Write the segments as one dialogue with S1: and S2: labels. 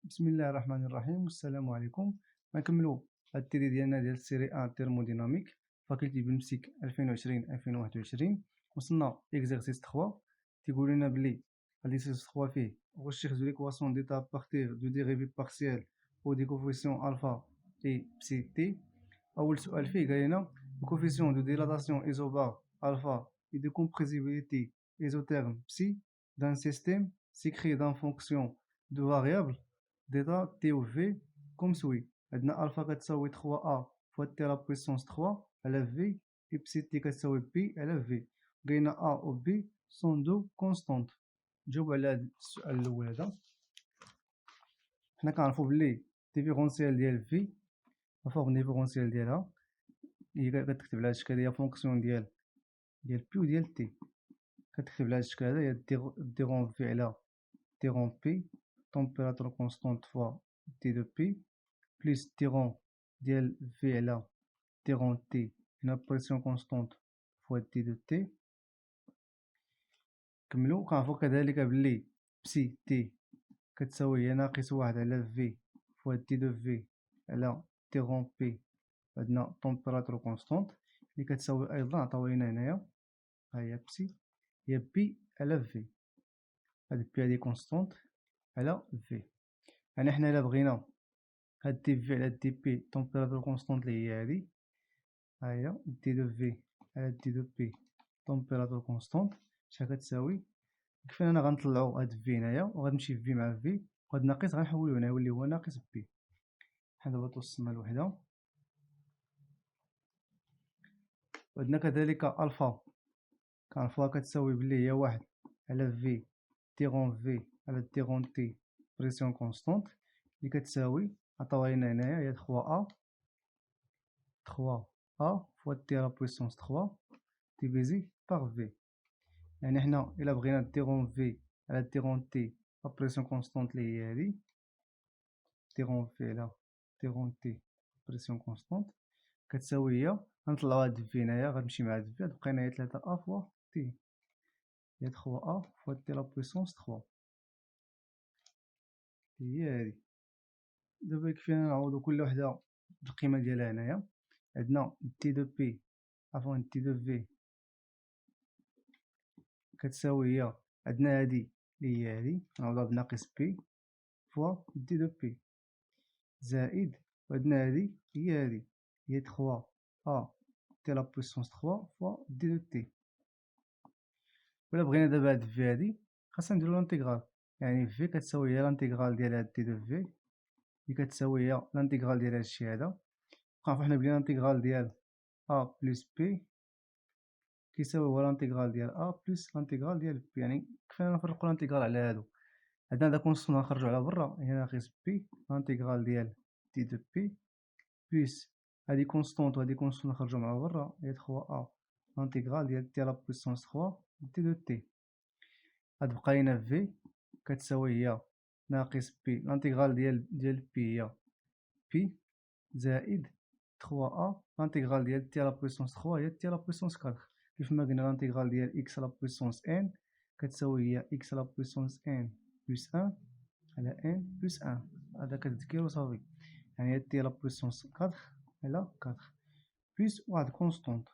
S1: بسم الله الرحمن الرحيم والسلام عليكم. غنكملو هاد التيري ديالنا ديال السيري ا تيرموديناميك فاكولتي بلمسيك 2020 2021. وصلنا اكزرسيس 3 تيقول لنا بلي ليكزرسيس 3 فيه recherche de l'équation d'état à partir de dérivée partielle ou des coefficients alpha et psi t. أول سؤال فيه قال لنا le coefficient de dilatation isobare alpha et de compressibilité isotherme psi d'un système s'écrit d'une fonction de variables d'état t ou v comme suit. عندنا alpha كتساوي 3a fois t à la puissance 3 على v et psi t كتساوي b على v. لقينا a و b sont deux constantes. نجاوب على هذا السؤال الأول هذا. حنا كنعرفو بلي ديفيرونسيال ديال v لا فورم ديفيرونسيال ديالها هي كتكتب على هاد الشكل، هي فونكسيون ديال بي و ديال تي. كتكتب على هاد الشكل هذا، هي ديرون في على ديرون بي تمبيراتور كونستونت فوا تي دو بي بليس ديرون ديال في على ديرون تي هنا بريسيون كونستونت فوا تي دو تي. كملو. كنعرفو كذلك بلي بسي تي كتساوي هي ناقص واحد على في فوا تي دو في على ديرون بي. عندنا تمبيراتور كونستونت اللي كتساوي ايضا عطاو لينا هنايا ها هي بسي هي بي على في. هاد بي هادي كونستونت على في. يعني حنا الا بغينا هاد دي في على دي بي تمبيراتور كونستونت اللي هي هادي ها هي دي دو في على دي دو بي تمبيراتور كونستونت شحال كتساوي. كيفاش انا غنطلعو هاد في هنايا وغتمشي في مع في وهاد ناقص غنحولو هنا يولي هو ناقص بي. حنا دابا توصلنا لوحدة. وعندنا كذلك الفا كنعرفوها كتساوي بلي هي واحد على في ديرون في على ديرون تي بريسيون كونستونت اللي كتساوي عطاوها لينا هنايا هي 3 ا فوا تي على بويسونس 3 ديفيزي باغ في. يعني حنا الا بغينا ديرون في على ديرون تي لا بريسيون كونستونت اللي هي هادي ديرون في على ديرون تي بريسيون كونستونت كتساوي هي غنطلعو هاد في هنايا غتمشي مع هاد في غتبقى لنا هي 3 ا فوا تي هي 3 ا فوا تي لا بويسونس 3 هي هادي. دابا يكفينا نعوضو كل وحدة بالقيمة ديالها هنايا. عندنا تي دو بي عفوا تي دو في كتساوي هي عندنا هادي اللي هي هادي نعوضها بناقص بي فوا دي دو بي زائد وعندنا هادي هي هادي هي 3 ا تي لا بويسونس 3 فوا دي دو تي. ولا بغينا دابا هاد في هادي خاصنا نديرو لانتيغرال، يعني في كتساوي هي لانتيغرال ديال هاد تي دو في اللي كتساوي هي لانتيغرال ديال هادشي هذا. كنعرفو حنا بلي لانتيغرال ديال ا بلس بي كيساوي هو لانتيغرال ديال ا بلس لانتيغرال ديال بي. يعني كيفاش نفرقو لانتيغرال على هادو. عندنا هذا كونستون غنخرجو على برا هي ناقص بي لانتيغرال ديال دي دو بي بلس هادي كونستونت وهادي كونستونت نخرجو مع برا هي 3 ا لانتيغرال ديال تي على بويسونس 3 دي دو تي. غتبقى لينا في كتساوي هي ناقص بي لانتيغرال ديال بي هي بي زائد 3 ا لانتيغرال ديال تي على بويسونس 3 هي تي على بويسونس 4. كيف ما قلنا لانتيغرال ديال اكس على بويسونس ان كتساوي هي اكس على بويسونس ان بلس 1 على ان بلس 1. هذا كتذكر وصافي. يعني هي تي على بويسونس 4 على 4 بلس واحد كونستونت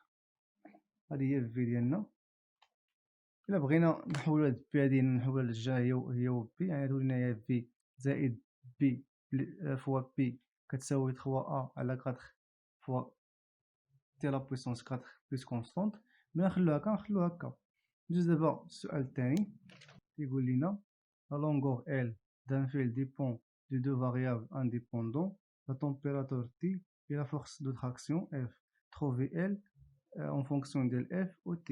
S1: هذه هي في ديالنا. الا بغينا نحولو هاد بي هادي نحولها للجهه هي و بي، يعني تولي لنا هي في زائد بي فوا بي كتساوي 3 ا على 4 فوا تي لا بويسونس 4 بلس كونستونت. بلا نخلو هكا نخلو هكا. ندوز دابا السؤال الثاني كيقول لنا la longueur L d'un fil dépend de deux variables indépendantes, la température T et la force de traction F. Trouver L en fonction de F ou T.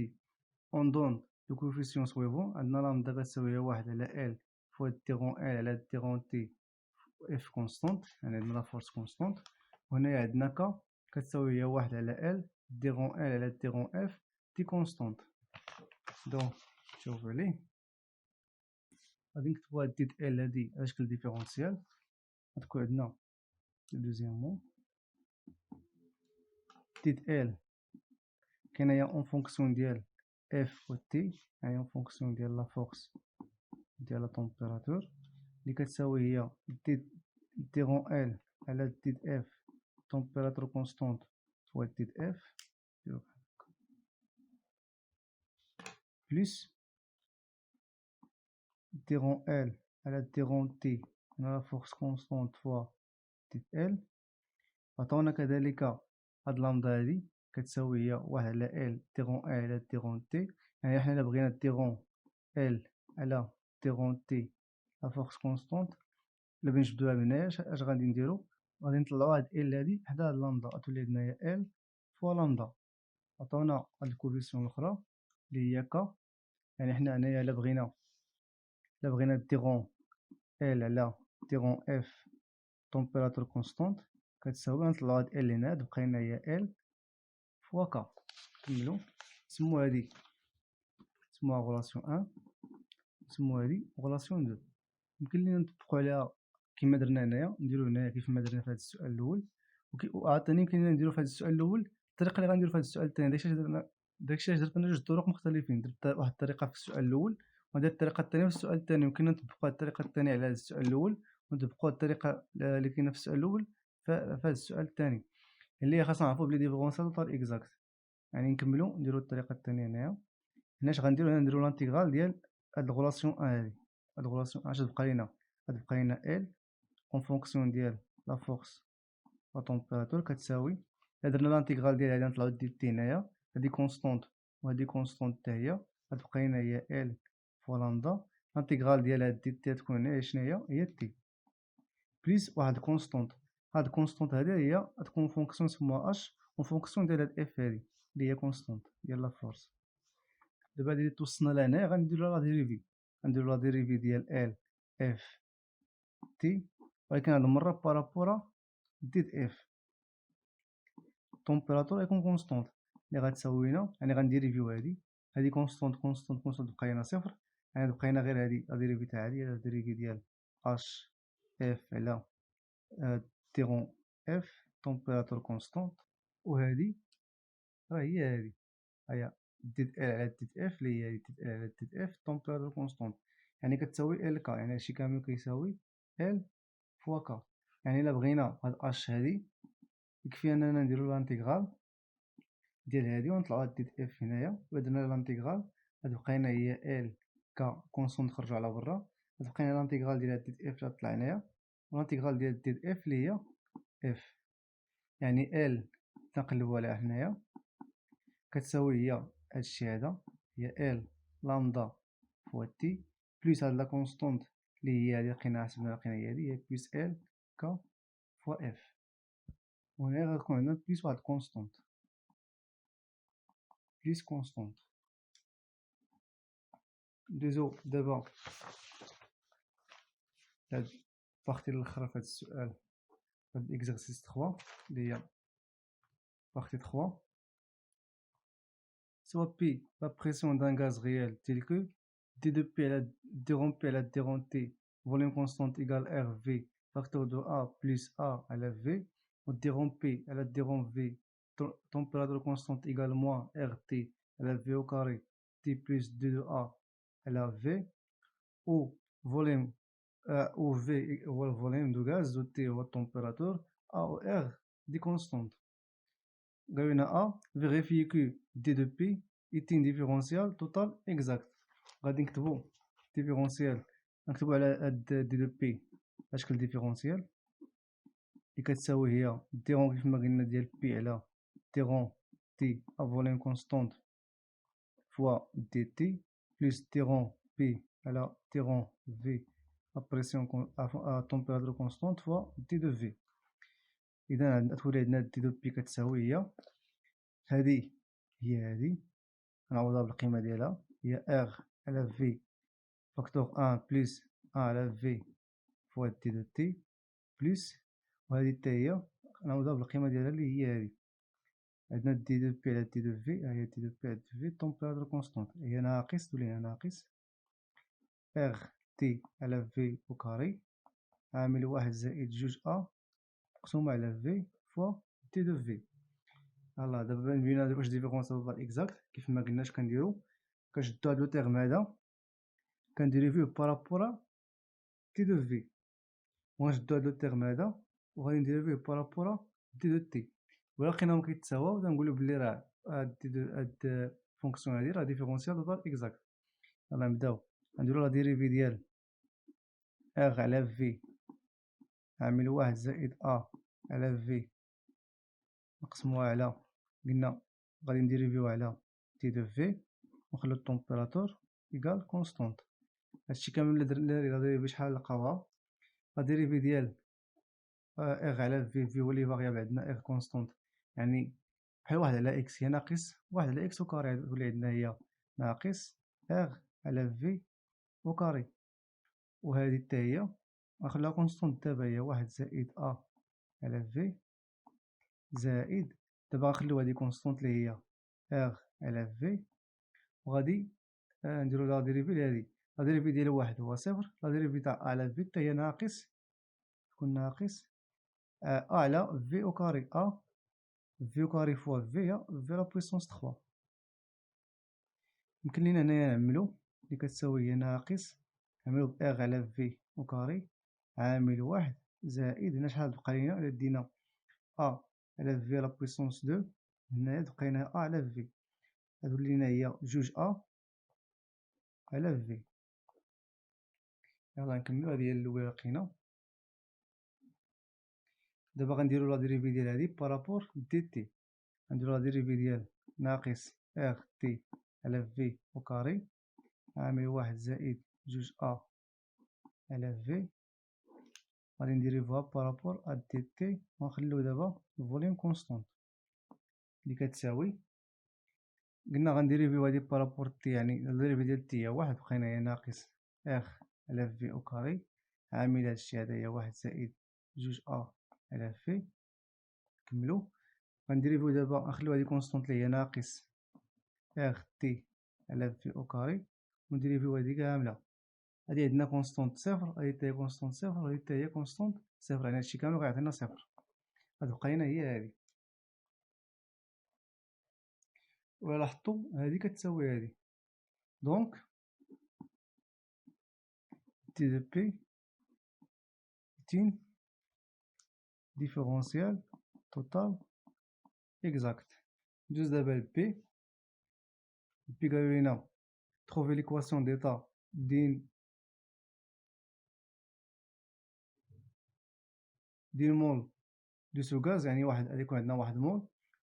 S1: On donne le coefficient suivant. عندنا لامدا كتساوي واحد على L فوا ديرون L على ديرون T F كونستونت، يعني عندنا لا فورس كونستونت. وهنايا عندنا ك كتساوي هي واحد على L ديرون L على ديرون F تي كونستونت. دونك شوفو عليه غادي نكتبو هاد تيت ال هادي على شكل ديفيرونسيال. غتكون عندنا دوزيامون تيت ال كاينه هي اون فونكسيون ديال اف و تي، يعني اون فونكسيون ديال لا فورس ديال لا تمبيراتور. اللي كتساوي هي دي رون ال على دي اف تمبيراتور كونستونت فوا دي اف بلس دي رون ال على دي رون تي على فورس كونستونت فوا دي ال. عطاونا كذلك هاد لامدا هادي كتساوي هي واحد على ال دي رون ال على دي رون تي. يعني حنا إلا بغينا دي رون ال على دي رون تي لا فورس كونستونت، إلا بغينا نجبدوها من هنايا اش غادي نديرو؟ غادي نطلعو هاد ال هادي حدا هاد لامدا، غتولي عندنا هي ال فوا لامدا. عطاونا هاد الكوفيسيون الأخرى اللي هي ك. يعني حنا هنايا إلا بغينا دي رون ال على دي رون اف تمبيراتور كونستونت كتساوي، نطلعو هاد ال هنا تبقى لنا هي ال فوا ك. نكملو نسمو هادي نسموها غولاسيون ان، نسمو هادي غولاسيون دو. يمكن لينا نطبقو عليها كيما درنا هنايا، نديرو هنايا كيفما درنا في هاد السؤال الأول. وعاوتاني يمكن لينا نديرو في هاد السؤال الأول الطريقة اللي غنديرو في هاد السؤال التاني. داكشي علاش درت أنا جوج طرق مختلفين، درت واحد الطريقة في السؤال الأول وندير الطريقة التانية في السؤال التاني. يمكننا نطبقو هاد الطريقة التانية على هاد السؤال الأول ونطبقو هاد الطريقة اللي كاينة في السؤال الأول في هاد السؤال التاني، اللي هي خاصنا نعرفو بلي ديفيرونسيال توتال إكزاكت. يعني نكملو نديرو الطريقة التانية هنايا. هنا اش غنديرو؟ هنا نديرو لانتيغرال ديال هاد الغولاسيون ان هادي. هاد الغولاسيون ان اش تبقى لينا؟ غتبقى لينا ال اون فونكسيون ديال لا فورس لا طومبيراتور كتساوي، إلا درنا لانتيغرال ديال هادي نطلعو دي تي هنايا، هادي كونستونت وهادي كونستونت حتى هي، غتبقى لينا هي ال فوا لامدا. لانتيغرال ديال هاد دي تي تكون هنا شناهي؟ هي تي بليس واحد كونستونت. هاد كونستونت هادي هي غتكون فونكسيون نسموها اش اون فونكسيون ديال هاد اف هادي اللي هي كونستونت ديال لا فورس. دابا هادي اللي توصلنا لهنا غنديرو لا ديريفي، غنديرو لا ديريفي ديال ال اف تي، ولكن هاد المرة بارابورا دي اف التمبيراتور غيكون كونستونت اللي غتساوينا. يعني غنديريفيو هادي كونستونت كونستونت كونستونت تبقى لينا صفر. يعني تبقى لينا غير هادي لا ديريفي تاع هادي، لا ديريفي ديال اش اف على تيغون اف تمبيراتور كونستونت. وهادي راه هي هادي، هي دي ال على دي اف اللي هي دي ال على دي اف تمبيراتور كونستونت. يعني كتساوي ال كا، يعني هادشي كامل كيساوي ال فوا كا. يعني الا بغينا هاد اش هادي يكفي اننا نديرو لانتيغرال ديال هادي ونطلعو هاد دي اف هنايا. إلا درنا لانتيغرال غتبقى لنا هي ال كا كونستونت نخرجو على برا، غتبقى لنا لانتيغرال ديال هاد دي اف اللي طلع هنايا ولانتيغرال ديال دي اف اللي هي اف. يعني ال تنقلبو عليها هنايا كتساوي هي هادشي هذا، هي ال لامدا فوا تي بليس هاد لا كونستونت اللي هي هادي لقيناها حسبناها لقينا هي هادي، هي بليس ال كا فوا اف. وهنا غتكون عندنا بليس واحد كونستونت، بليس كونستونت. ندوزو دابا لهاد البارتي الأخرى في هاد السؤال، هاد إكزارسيس 3 اللي هي partie 3. Soit P, la pression d'un gaz réel tel que d de P à la d rond P à la d rond T, volume constante égale RV, facteur de A plus A à la V, ou d rond P à la d rond V, température constante égale moins RT à la V au carré, T plus d de A à la V, ou volume ou V ou volume de gaz de T ou température A ou R des constantes. قالولنا A vérifier que D de P est un différentiel total exact. غادي نكتبو ديفيرونسيال، نكتبو على هاد دي دو بي على شكل ديفيرونسيال اللي كتساوي هي ديرون كيفما قلنا ديال بي على ديرون تي ا فوليوم كونستونت فوا دي تي بلس ديرون بي على ديرون في ا بريسيون ا تمبيراتور كونستونت فوا دي دو في. إذا تولي عندنا دي دو بي كتساوي هي هادي، هي هادي نعوضها بالقيمة ديالها هي ار على في فاكتور ان بلس ان على في فوا دي دو تي بلس، وهادي حتى هي نعوضها بالقيمة ديالها اللي هي هادي. عندنا دي دو بي على دي دو في، هي دي دو بي على دي في تمبيراتور كونستونت هي ناقص، تولي هنا ناقص ار تي على في او كاري عامل واحد زائد جوج ا مقسومة على في فوا دي دو في. يلاه دابا بينا واش ديفيرونسيال توتال اكزاكت. كيفما قلنا اش كنديرو؟ كنشدو هاد لو تيرم هذا كنديريفيوه بارابورا تي دو في، وغنشدو هاد لو تيرم هذا وغادي نديرو فيه بارابورا دي دو تي، ولا لقيناهم كيتساواو غنقولو بلي راه هاد الفونكسيون هادي راه ديفيرونسيال توتال اكزاكت. يلاه نبداو. غنديرو لا ديريفي ديال اغ على في عامل واحد زائد ا على في نقسموها على، قلنا غادي نديريفيو على تي دو في ونخلو التمبيراتور إيكال كونستونت. هادشي كامل لا ديريفي شحال لقاوها. لا ديريفي ديال اغ على في هو لي فاريابل عندنا اغ كونستونت، يعني بحال واحد على اكس هي ناقص واحد على اكس وكاري، تولي عندنا هي ناقص اغ على في وكاري، وهادي حتى هي غنخليها كونستونت دابا هي واحد زائد ا على في زائد، دابا غنخليو هادي كونستونت لي هي اغ على في، وغادي نديرو لا ديريفي لهادي. لا ديريفي ديال واحد هو صفر، لا ديريفي تاع ا على في حتى هي ناقص، تكون ناقص ا على في او كاري، ا في او كاري فوا في هي في لا بويسونس 3. يمكن لينا هنايا نعملو لي كتساوي هي ناقص، نعملو بإغ على في او كاري عامل واحد زائد، هنا شحال تبقى لينا إلا دينا ا على في لا بويسونس 2، هنايا تبقى لينا ا على في، غتولي لينا هي جوج ا على في. يلا نكملو، هادي هي الأولى لقينا. دابا غنديرو لا ديريفي ديال هادي بارابور دي تي، غنديرو لا ديريفي ديال ناقص اغ تي على في او كاري عامل واحد زائد جوج ا على في، غادي نديريفوها بارابور ا دي تي، وغنخليو دابا الفوليوم كونستونت لي كتساوي، قلنا غنديريفيو هادي بارابور تي، يعني الديريفي ديال تي هي واحد، بقينا هي ناقص اغ على في او كاري عامل هادشي هذا هي واحد زائد جوج ا على في. نكملو، غنديريفيو دابا نخليو هادي كونستونت لي هي ناقص اغ تي على في او كاري، ونديريفيو هادي كاملة، هادي عندنا كونستونت صفر، هادي حتى هي كونستونت صفر، وهادي حتى هي كونستونت صفر، يعني هادشي كامل غيعطينا صفر، غتبقى لينا هي هادي. وإلا لاحظتو هادي كتساوي هادي، دونك تي دو بي تين ديفيرونسيال توتال اكزاكت. ندوز دابا لبي، بي قالو لينا تروفي ليكواسيون ديتا دين مول دو سو غاز، يعني واحد غادي يكون عندنا واحد مول،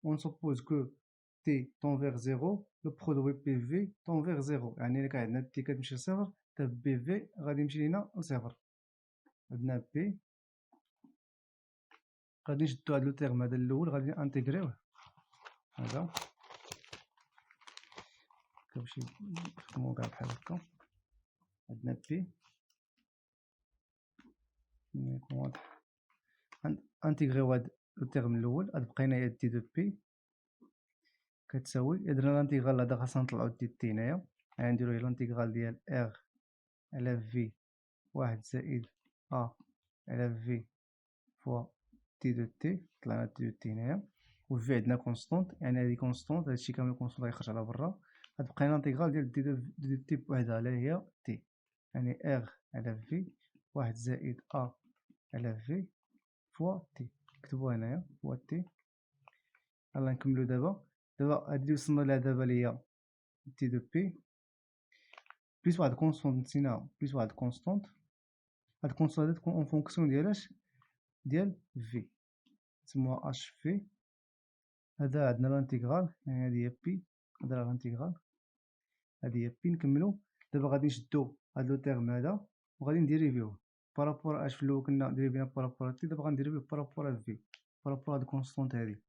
S1: اون سوبوز كو تي طون فيغ زيرو، لو برودوي بي في طون فيغ زيرو، يعني إلا كان عندنا تي كتمشي لصفر حتى بي في غادي يمشي لينا لصفر. عندنا بي، غادي نشدو هاد لو تيرم هذا الأول غادي انتيغريوه، هذا كنمشي نخدمو كاع بحال هكا. عندنا بي يكون واضح، انتيغريو هاد لو تيرم الأول، غاد بقينا هي دي دو بي كتساوي، إلا درنا لانتيغرال هذا خاصنا نطلعو دي تي هنايا، يعني نديرو هي لانتيغرال ديال اغ على في واحد زائد ا على في فوا تي دو تي، طلعنا تي دو تي هنايا، و في عندنا كونستونت، يعني هادي كونستونت، هادشي كامل كونستونت غيخرج على برا، غتبقى لنا لانتيغرال ديال دي دو تي بوحدها اللي هي تي، يعني اغ على في واحد زائد ا على في فوا تي، نكتبوها هنايا فوا تي. يلا نكملو دابا. هادي اللي وصلنا ليها دابا اللي هي تي دو بي بليس واحد كونستونت نسيناها، بليس واحد كونستونت، هاد الكونستونت هادي تكون اون فونكسيون ديالاش ديال في، نسموها اش في. هذا عندنا لانتيغرال، يعني هادي هي بي، هذا راه لانتيغرال، هادي هي بي. نكملو دابا، غادي نشدو هاد لو تيرم هذا وغادي نديريفيوه بارابور اش، في الأول كنا ديريفينا بارابور تي، دابا غنديريفيو بارابور في، بارابور هاد الكونستونت هادي،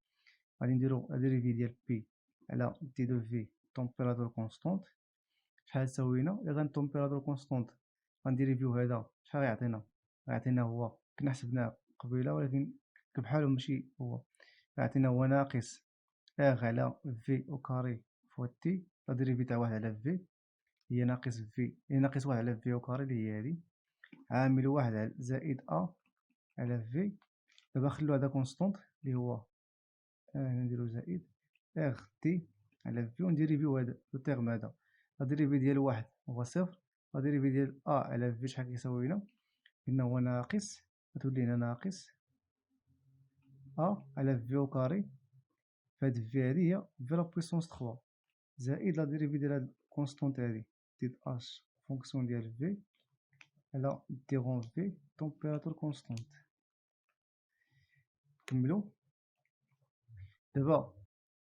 S1: غادي نديرو ديريفي ديال بي على تي دو في تومبيراتور كونستونت، شحال تساوينا، إلا كان تومبيراتور كونستونت غنديريفيو هذا شحال غيعطينا، غيعطينا هو كنا حسبناه قبيله ولكن كبحالو ماشي هو، غيعطينا هو ناقص اغ على في او كاري فوا تي، لا ديريفي تاع واحد على في هي ناقص في، هي ناقص واحد على في او كاري اللي هي هادي، عامل واحد زائد ا على في. دابا نخلو هذا كونستونت اللي هو هنا نديرو زائد اغ تي على في، ونديريفيو هذا لو تيرم هذا، لا ديريفي ديال واحد هو صفر، لا ديريفي ديال ا على في شحال كيساوي لنا قلنا هو ناقص، غتولي هنا ناقص على في أو كاري، فهاد في هادي هي في لا بويسونس 3 زائد لا ديريفي ديال هاد الكونستونت هادي زائد اش فونكسيون ديال في على ديغون في تمبيراتور كونستونت. نكملو. دابا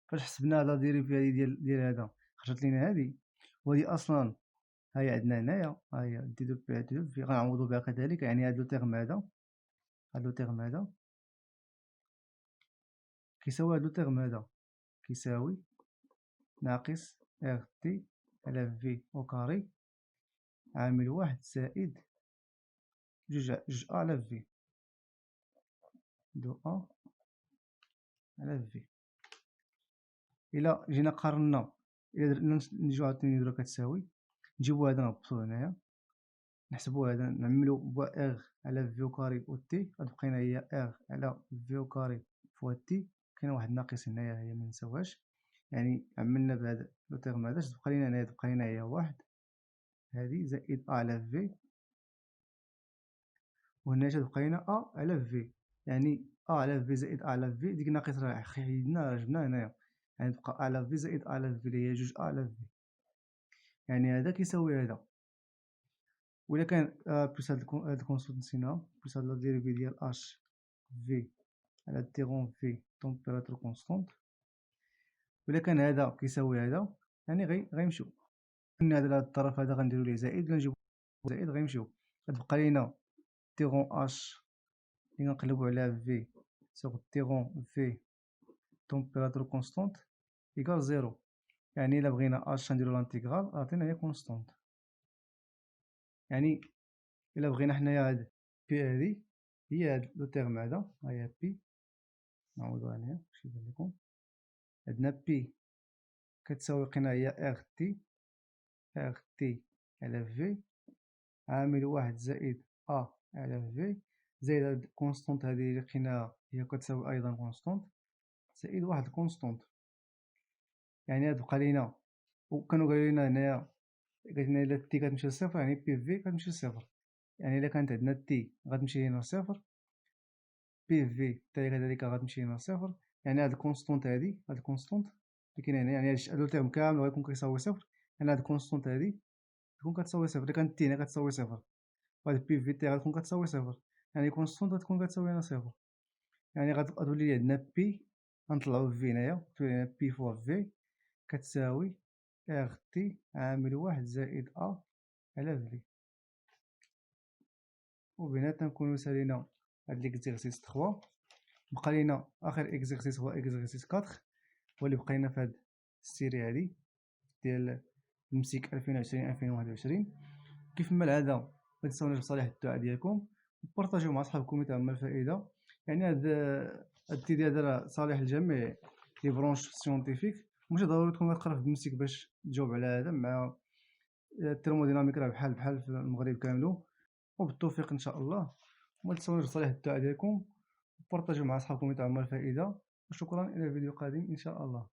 S1: فاش حسبنا لا ديريفي هادي ديال هذا خرجت لينا هادي، وهادي اصلا هاهي عندنا هنايا، هاهي دي دو بي دي دو في غنعوضو بها كذلك، يعني هاد لو تيرم هذا، هاد لو تيرم هذا كيساوي هاد لو تيرم هذا كيساوي ناقص ار تي على في او كاري عامل واحد زائد جوج على في دو على في. إلا جينا قارنا، إلا نجيو عاوتاني نديرو كتساوي، نجيبو هذا نهبطو هنايا، نحسبو هذا نعملو بوا ار على في او كاري و تي، غتبقى لينا هي ار على في او كاري فوا تي، كاين واحد ناقص هنايا هي منساوهاش، يعني عملنا بهذا لو تيرم هذا، تبقى لينا هنايا، تبقى لينا هي واحد هادي زائد على في، وهنا تبقى لينا على في، يعني على في زائد على في، ديك ناقص راه حيدنا راه جبناه هنايا، يعني تبقى على في زائد على في اللي هي جوج على في، يعني هذا كيساوي هذا. وإلا كان بلس هاد الكونستونت نسيناها، بلس هاد لا ديريفي ديال اش في على ديغون في تمبيراتور كونستونت، وإلا كان هذا كيساوي هذا، يعني غيمشيو. قلنا هذا الطرف هذا غنديرو ليه زائد، ولا نجيبو زائد غيمشيو، غتبقى لينا ديغون اش اللي غنقلبو على في سوغ ديغون في تمبيراتور كونستونت إيكال زيرو، يعني إلا بغينا اش نديرو لانتيغرال عطينا هي كونستونت، يعني إلا بغينا حنايا هاد بي هادي هي هاد لو تيرم هذا، هاهي بي نعوضوها هنايا باش يبان لكم، عندنا بي كتساوي لقينا هي ار تي على في عامل واحد زائد على في زائد هاد الكونستونت هادي اللي لقيناها هي كتساوي أيضا كونستونت زائد واحد الكونستونت، يعني هاد بقى لينا، وكانوا قالوا لينا هنايا، قال لنا إلا تي كتمشي لصفر يعني بي في كتمشي لصفر، يعني إلا كانت عندنا تي غتمشي لينا لصفر، بي في حتى هي كذلك غتمشي لينا لصفر، يعني هاد الكونستونت هادي، هاد الكونستونت اللي كاين هنا، يعني هاد لو تيرم كامل غيكون كيساوي صفر، يعني هاد الكونستونت هادي تكون كتساوي صفر، إلا كانت تي هنا كتساوي صفر، وهاد بي في تي غتكون كتساوي صفر، يعني كونستونت غتكون كتساوي هنا صفر، يعني غتولي عندنا بي، غنطلعو في هنايا، تولي لنا بي فوا في كتساوي ار تي عامل واحد زائد على في. وبهنا نكونو سالينا هاد ليكزيرسيس 3. بقى لينا آخر إكزيرسيس هو إكزيرسيس 4، هو اللي بقى لينا في هاد السيري هادي ديال المسيك 2020-2021. كيف ما العادة متنساوناش بصالح الدعاء ديالكم، وبارطاجيو مع صحابكم يتعمل الفائدة، يعني هاد التيدي هذا راه صالح للجميع لي برونش سيونتيفيك، ماشي ضروري تكون كتقرا في المسيك باش تجاوب على هذا، مع الترموديناميك راه بحال في المغرب كاملو، وبالتوفيق إن شاء الله. وما تنساوناش بصالح الدعاء ديالكم، وبارطاجيو مع صحابكم يتعمل الفائدة، وشكرا إلى فيديو قادم إن شاء الله.